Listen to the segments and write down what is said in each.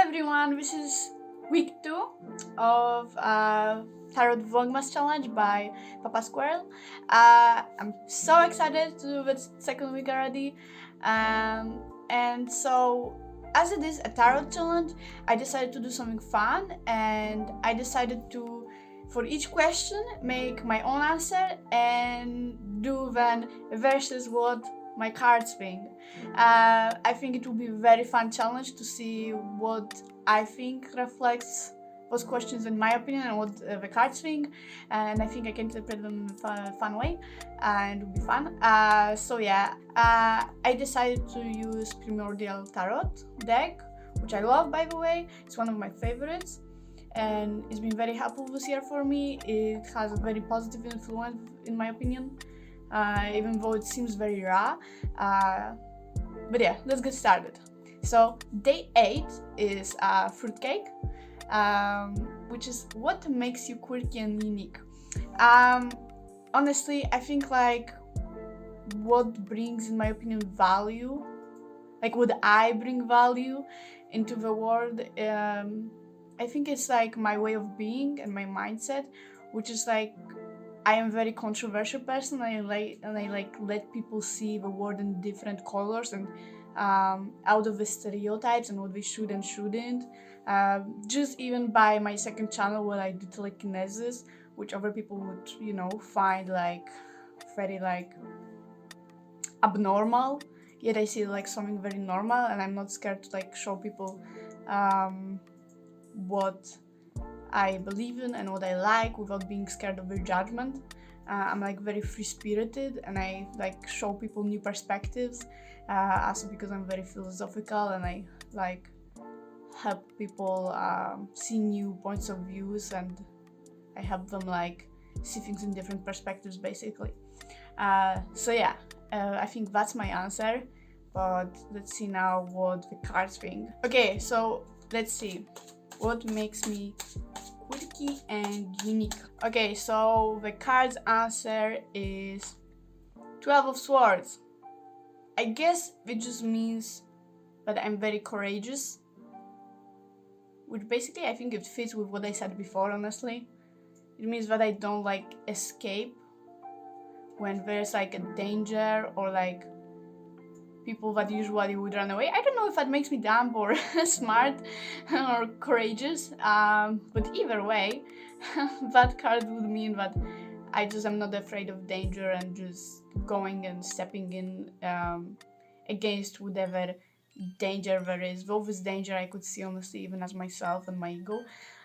everyone, this is week 2 of Tarot VLOGMAS challenge by Pappa Squirrel. I'm so excited to do the second week already. And so, as it is a tarot challenge, I decided to do something fun, and I decided to, for each question, make my own answer and do then versus what my cards think. I think it will be a very fun challenge to see what I think reflects those questions in my opinion and what the cards think, and I think I can interpret them in a fun way and it will be fun. I decided to use Primordial Tarot deck, which I love, by the way. It's one of my favorites and it's been very helpful this year for me. It has a very positive influence in my opinion, even though it seems very raw. But yeah, let's get started. So day 8 is Fruitcake, which is what makes you quirky and unique. Honestly, I think like what brings, in my opinion, value, like would I bring value into the world, I think it's like my way of being and my mindset, which is like I am a very controversial person. I like let people see the world in different colors and out of the stereotypes and what they should and shouldn't. Just even by my second channel where I do telekinesis, which other people would, find like very like abnormal. Yet I see like something very normal, and I'm not scared to like show people what I believe in and what I like without being scared of their judgment. I'm like very free-spirited and I like show people new perspectives, also because I'm very philosophical and I like help people see new points of views, and I help them like see things in different perspectives basically. I think that's my answer, but let's see now what the cards think. Okay, so let's see what makes me quirky and unique. Okay, so the card's answer is 12 of Swords. I guess it just means that I'm very courageous, which basically I think it fits with what I said before, honestly. It means that I don't like escape when there's like a danger or like people that usually would run away. I don't know if that makes me dumb or smart or courageous, but either way, that card would mean that I just am not afraid of danger and just going and stepping in against whatever danger there is. Though this danger I could see honestly even as myself and my ego.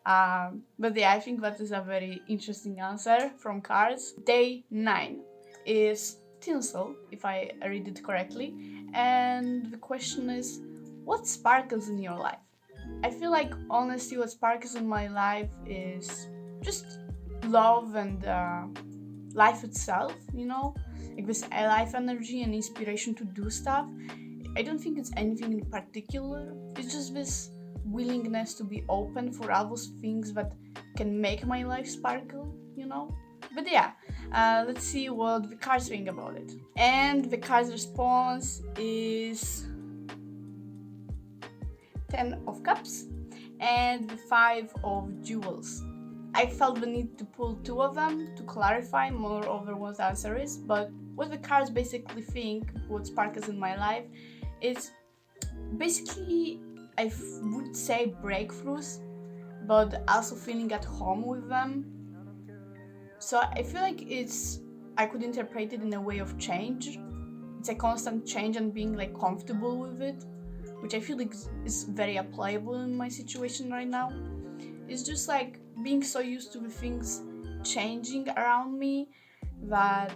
But yeah, I think that is a very interesting answer from cards. Day 9 is Tinsel, if I read it correctly, and the question is, what sparkles in your life? I feel like honestly what sparkles in my life is just love and life itself, like this life energy and inspiration to do stuff. I don't think it's anything in particular, it's just this willingness to be open for all those things that can make my life sparkle, But yeah, let's see what the cards think about it. And the card's response is 10 of Cups and the 5 of Jewels. I felt the need to pull 2 of them to clarify more over what the answer is, but what the cards basically think, what sparkles in my life, is basically, I would say breakthroughs, but also feeling at home with them. So I feel like I could interpret it in a way of change. It's a constant change and being like comfortable with it, which I feel like is very applicable in my situation right now. It's just like being so used to the things changing around me that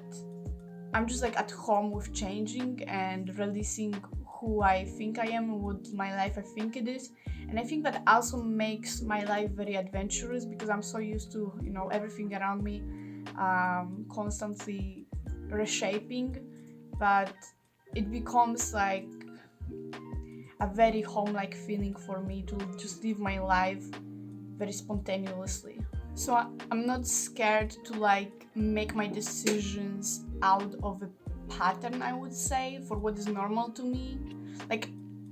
I'm just like at home with changing and releasing who I think I am and what my life I think it is. And I think that also makes my life very adventurous because I'm so used to, everything around me constantly reshaping, that it becomes like a very home-like feeling for me to just live my life very spontaneously. So I'm not scared to like make my decisions out of a pattern, I would say, for what is normal to me. Like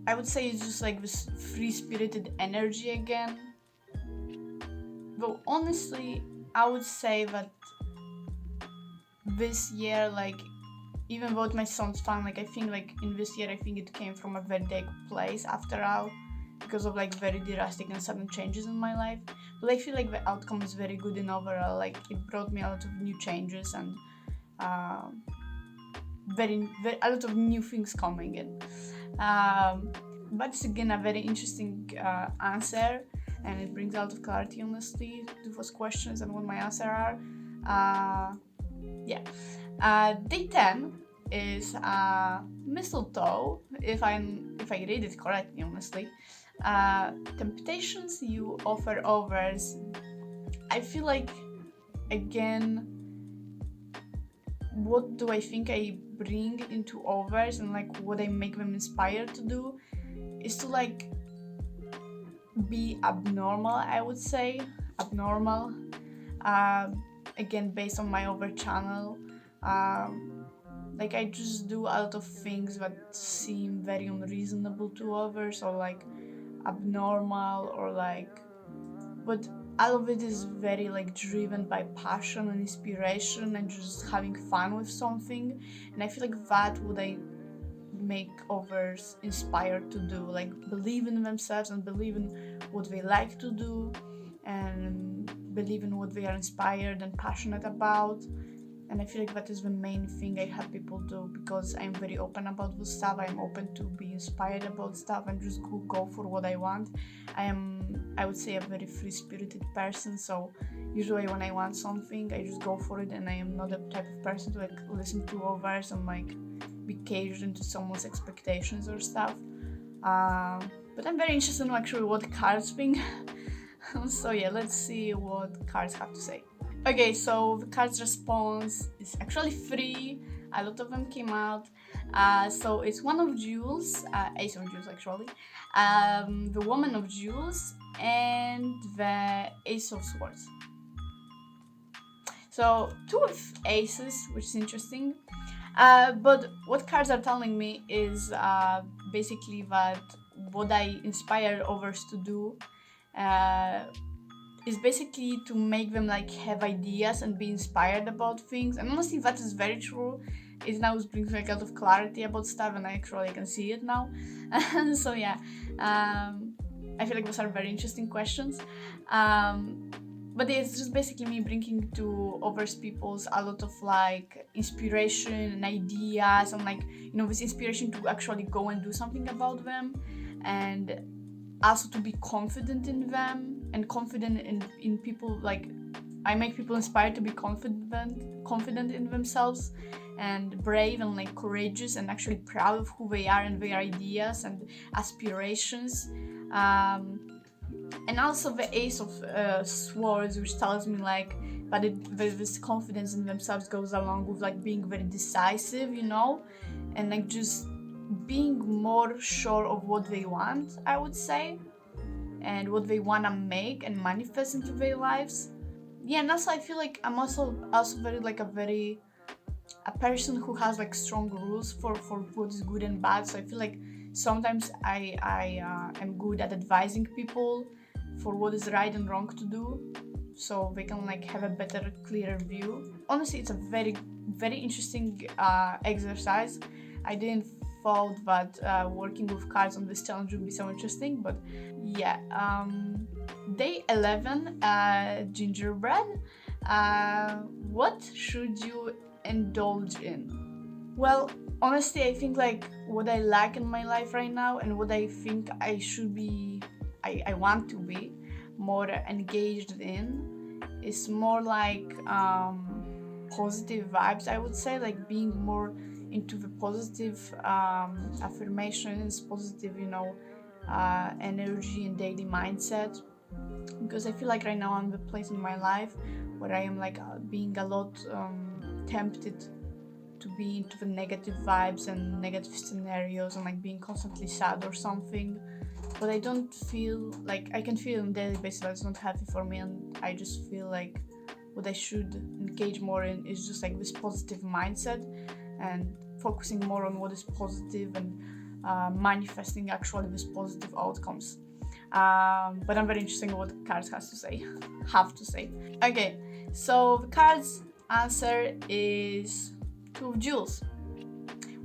I would say it's just like this free-spirited energy again. Though honestly, I would say that this year, like, even though it might sound fun, like I think like in this year I think it came from a very dark place after all, because of like very drastic and sudden changes in my life. But I feel like the outcome is very good in overall. Like it brought me a lot of new changes and very a lot of new things coming in. But it's again a very interesting answer, and it brings a lot of clarity honestly to those questions and what my answers are. Day 10 is mistletoe, if I read it correctly honestly. Temptations you offer others. I feel like, again, what do I think I bring into others and like what I make them inspired to do is to like be abnormal, I would say. Abnormal. Again, based on my other channel. Like I just do a lot of things that seem very unreasonable to others, or like abnormal, or like, but all of it is very like driven by passion and inspiration and just having fun with something. And I feel like that would I make others inspired to do, like believe in themselves and believe in what they like to do and believe in what they are inspired and passionate about. And I feel like that is the main thing I have people do, because I'm very open about this stuff. I'm open to be inspired about stuff and just go for what I want. I would say, a very free-spirited person, so usually when I want something, I just go for it, and I am not the type of person to like listen to others and like be caged into someone's expectations or stuff. But I'm very interested in actually what cards think. So yeah, let's see what cards have to say. Okay, so the card's response is actually 3. A lot of them came out. So it's One of Jewels, Ace of Jewels actually, the Woman of Jewels, and the Ace of Swords. So 2 of aces, which is interesting. But what cards are telling me is basically that what I inspire others to do is basically to make them like have ideas and be inspired about things. And honestly, that is very true. It now brings me like a lot of clarity about stuff, and I actually can see it now. So yeah, I feel like those are very interesting questions. But it's just basically me bringing to others people's a lot of like inspiration and ideas, and like, you know, this inspiration to actually go and do something about them, and also to be confident in them and confident in people. Like I make people inspired to be confident in themselves and brave and like courageous and actually proud of who they are and their ideas and aspirations. And also the Ace of Swords, which tells me like that this confidence in themselves goes along with like being very decisive, you know, and like just being more sure of what they want, I would say, and what they want to make and manifest into their lives. Yeah, and also I feel like I'm also very like a person who has like strong rules for what is good and bad. So I feel like sometimes I am good at advising people for what is right and wrong to do, so they can like have a better, clearer view. Honestly, it's a very, very interesting exercise. I didn't thought that working with cards on this challenge would be so interesting, but yeah. Day 11, gingerbread. What should you indulge in? Well, honestly, I think like what I lack in my life right now and what I think I should be, I want to be more engaged in is more like positive vibes, I would say, like being more into the positive affirmations, positive, you know, energy and daily mindset. Because I feel like right now I'm the place in my life where I am like being a lot tempted to be into the negative vibes and negative scenarios and like being constantly sad or something. But I don't feel like I can feel on a daily basis that's not healthy for me, and I just feel like what I should engage more in is just like this positive mindset and focusing more on what is positive and manifesting actually with positive outcomes. But I'm very interested in what the cards have to say. Okay, so the card's answer is Two of Jewels,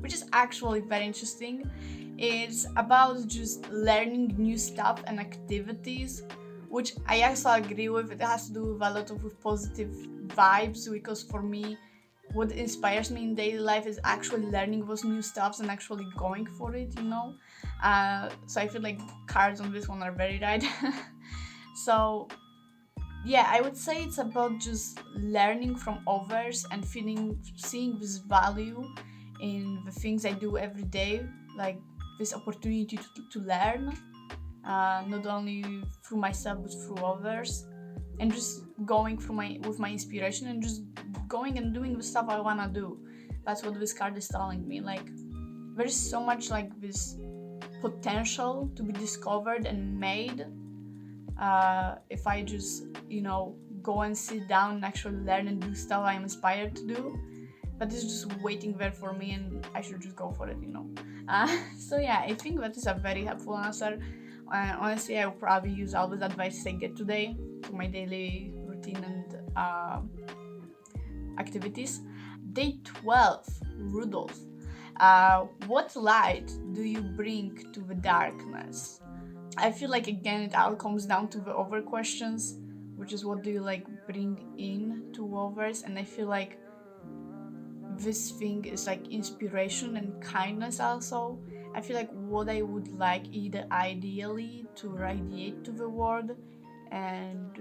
which is actually very interesting. It's about just learning new stuff and activities, which I also agree with. It has to do with a lot of with positive vibes, because for me, what inspires me in daily life is actually learning those new stuffs and actually going for it, you know. So I feel like cards on this one are very right. So yeah, I would say it's about just learning from others and seeing this value in the things I do every day, like this opportunity to learn, not only through myself but through others, and just going through with my inspiration and just going and doing the stuff I wanna do. That's what this card is telling me. Like, there's so much like this potential to be discovered and made, if I just, you know, go and sit down and actually learn and do stuff I'm inspired to do. But it's just waiting there for me, and I should just go for it, you know. So yeah, I think that is a very helpful answer. Honestly, I will probably use all the advice I get today to my daily routine and activities. Day 12, Rudolph. What light do you bring to the darkness? I feel like, again, it all comes down to the over questions, which is what do you like bring in to others. And I feel like this thing is like inspiration and kindness also. I feel like what I would like either ideally to radiate to the world, and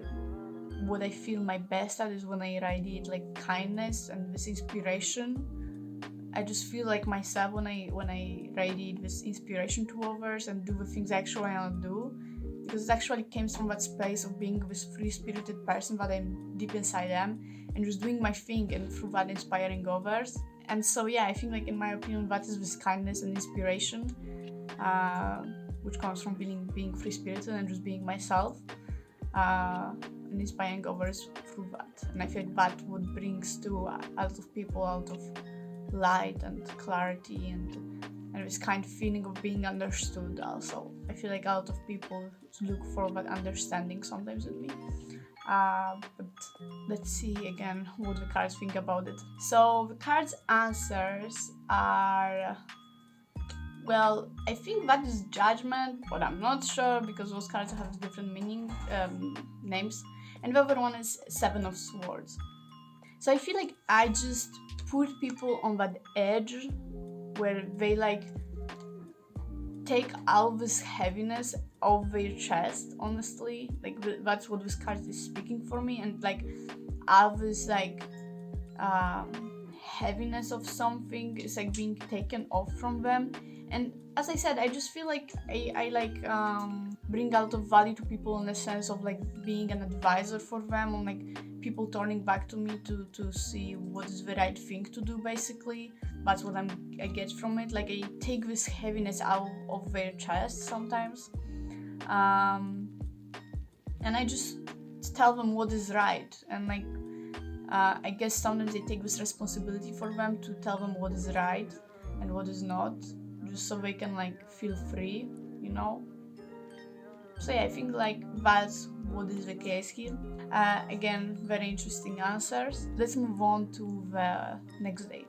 what I feel my best at is when I radiate like kindness and this inspiration. I just feel like myself when I radiate this inspiration to others and do the things I actually want to do, because it actually came from that space of being this free-spirited person that I'm deep inside am, and just doing my thing and through that inspiring others. And so yeah, I think like in my opinion that is this kindness and inspiration, which comes from being free-spirited and just being myself, and inspiring others through that. And I feel like that what brings to a lot of people out of light and clarity and this kind of feeling of being understood also. I feel like a lot of people look for that understanding sometimes in me. But let's see again what the cards think about it. So the cards' answers are, well, I think that is Judgment, but I'm not sure because those cards have different names. And the other one is Seven of Swords. So I feel like I just put people on that edge where they like take all this heaviness off their chest, honestly. Like that's what this card is speaking for me, and like all this like heaviness of something is like being taken off from them. And as I said, I just feel like I like bring a lot of value to people in the sense of like being an advisor for them, and like people turning back to me to see what is the right thing to do, basically. That's what I get from it. Like I take this heaviness out of their chest sometimes, and I just tell them what is right. And like I guess sometimes I take this responsibility for them to tell them what is right and what is not, just so they can like feel free, you know. So yeah, I think like that's what is the case here. Again, very interesting answers. Let's move on to the next day,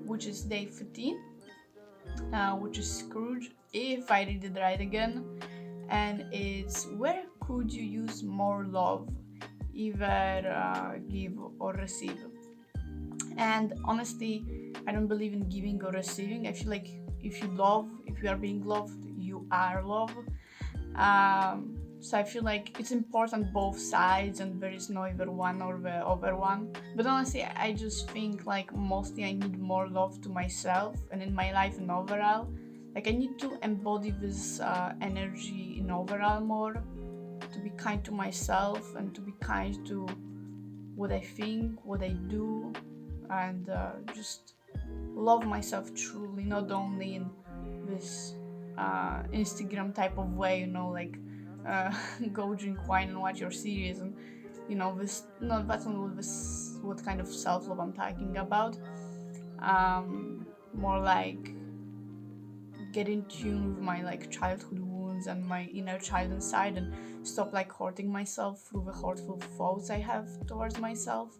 which is day 15, which is Scrooge, if I read it right again. And it's, where could you use more love, either give or receive? And honestly, I don't believe in giving or receiving. I feel like if you are being loved, you are love. So I feel like it's important both sides, and there is no either one or the other one. But honestly, I just think like mostly I need more love to myself and in my life and overall. Like I need to embody this energy in overall more, to be kind to myself and to be kind to what I think, what I do, and just love myself truly, not only in this Instagram type of way, you know, like go drink wine and watch your series, and you know, this, no, that's not what kind of self-love I'm talking about. More like get in tune with my like childhood wounds and my inner child inside, and stop like hurting myself through the hurtful thoughts I have towards myself,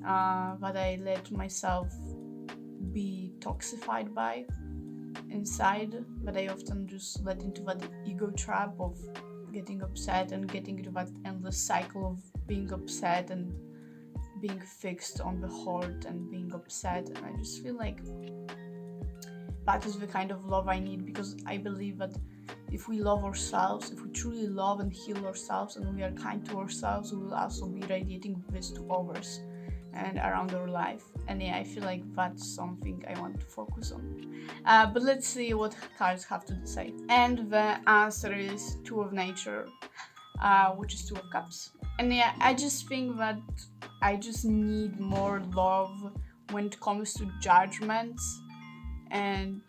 that I let myself be toxified by inside, but I often just let into that ego trap of getting upset and getting into that endless cycle of being upset and being fixed on the hurt and being upset. And I just feel like that is the kind of love I need, because I believe that if we love ourselves, if we truly love and heal ourselves, and we are kind to ourselves, we will also be radiating this to others and around our life. And yeah, I feel like that's something I want to focus on. But let's see what cards have to say. And the answer is Two of Nature, which is Two of Cups. And yeah, I just think that I just need more love when it comes to judgments, and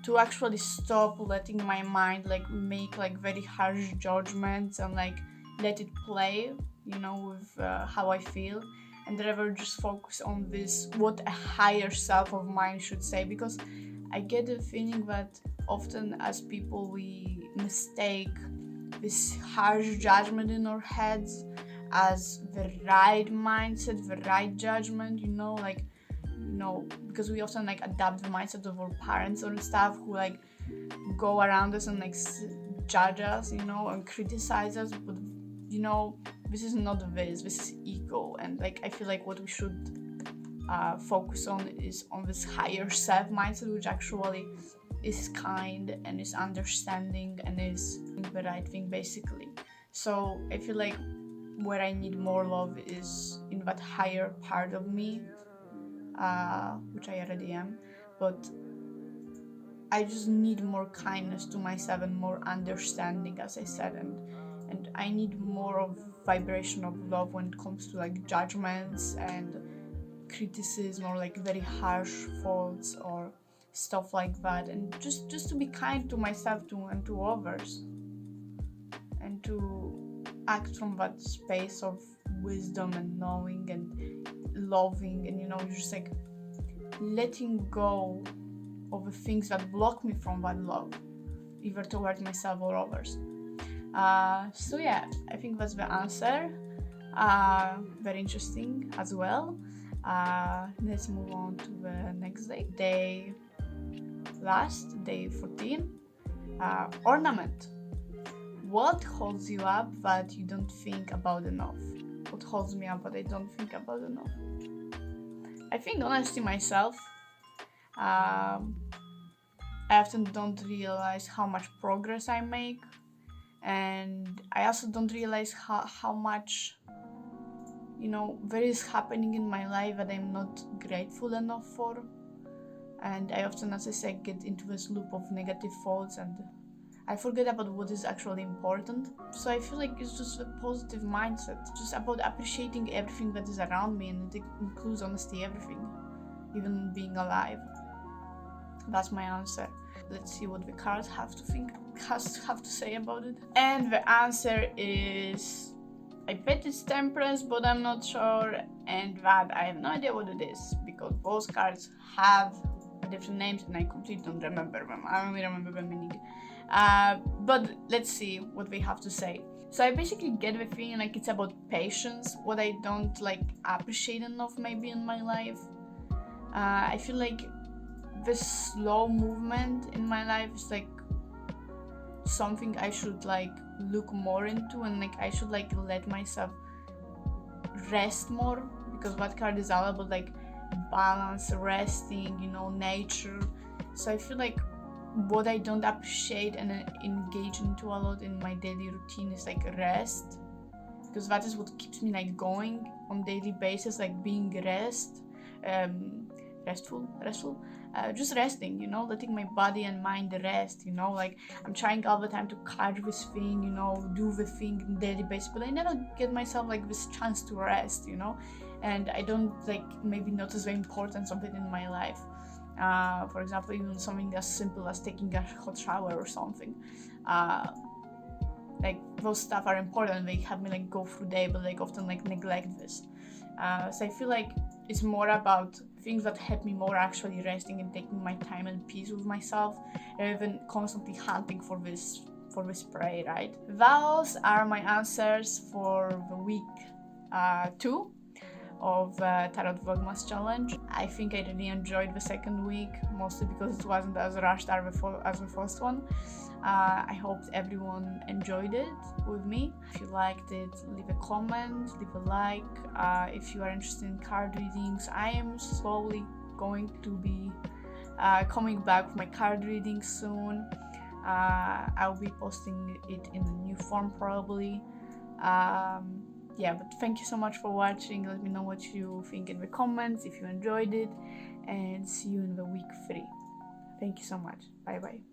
to actually stop letting my mind like make like very harsh judgments and like let it play, you know, with how I feel, and rather just focus on this, what a higher self of mine should say. Because I get the feeling that often as people we mistake this harsh judgment in our heads as the right mindset, the right judgment, you know, like, you know, because we often like adapt the mindset of our parents or stuff, who like go around us and like judge us, you know, and criticize us. But you know, this is not this is ego. And like I feel like what we should focus on is on this higher self mindset, which actually is kind and is understanding and is the right thing basically. So I feel like where I need more love is in that higher part of me, which I already am, but I just need more kindness to myself and more understanding, as I said, and I need more of vibration of love when it comes to like judgments and criticism or like very harsh faults or stuff like that, and just to be kind to myself too and to others, and to act from that space of wisdom and knowing and loving, and you know, just like letting go of the things that block me from that love, either towards myself or others. So yeah, I think that's the answer. Very interesting as well. Let's move on to the next day. Day 14. Ornament. What holds you up that you don't think about enough? What holds me up that I don't think about enough? I think honestly myself. I often don't realize how much progress I make, and I also don't realize how much, you know, there is happening in my life that I'm not grateful enough for. And I often, as I say, get into this loop of negative thoughts and I forget about what is actually important. So I feel like it's just a positive mindset, just about appreciating everything that is around me, and it includes honestly everything, even being alive. That's my answer. Let's see what the cards have to say about it. And the answer is, I bet it's Temperance, but I'm not sure, and that I have no idea what it is, because both cards have different names and I completely don't remember them. I only remember the meaning. But let's see what they have to say. So I basically get the feeling like it's about patience, what I don't like appreciate enough maybe in my life. I feel like this slow movement in my life is like something I should like look more into, and like I should like let myself rest more, because that card is all about like balance, resting, you know, nature. So I feel like what I don't appreciate and engage into a lot in my daily routine is like rest, because that is what keeps me like going on daily basis, like being restful, just resting, you know, letting my body and mind rest, you know, like I'm trying all the time to catch this thing, you know, do the thing on daily basis, but I never get myself like this chance to rest, you know, and I don't like maybe notice the importance of it in my life. For example, even something as simple as taking a hot shower or something, like those stuff are important. They help me like go through day, but like often like neglect this. So I feel like it's more about things that help me more actually resting and taking my time and peace with myself, rather than constantly hunting for this prey, right? Those are my answers for the week 2 of Tarot Vlogmas challenge. I think I really enjoyed the second week, mostly because it wasn't as rushed as the first one. I hope everyone enjoyed it with me. If you liked it, leave a comment, leave a like. If you are interested in card readings, I am slowly going to be coming back with my card readings soon. I'll be posting it in a new form probably. Yeah, but thank you so much for watching. Let me know what you think in the comments if you enjoyed it, and see you in the week 3. Thank you so much. Bye bye.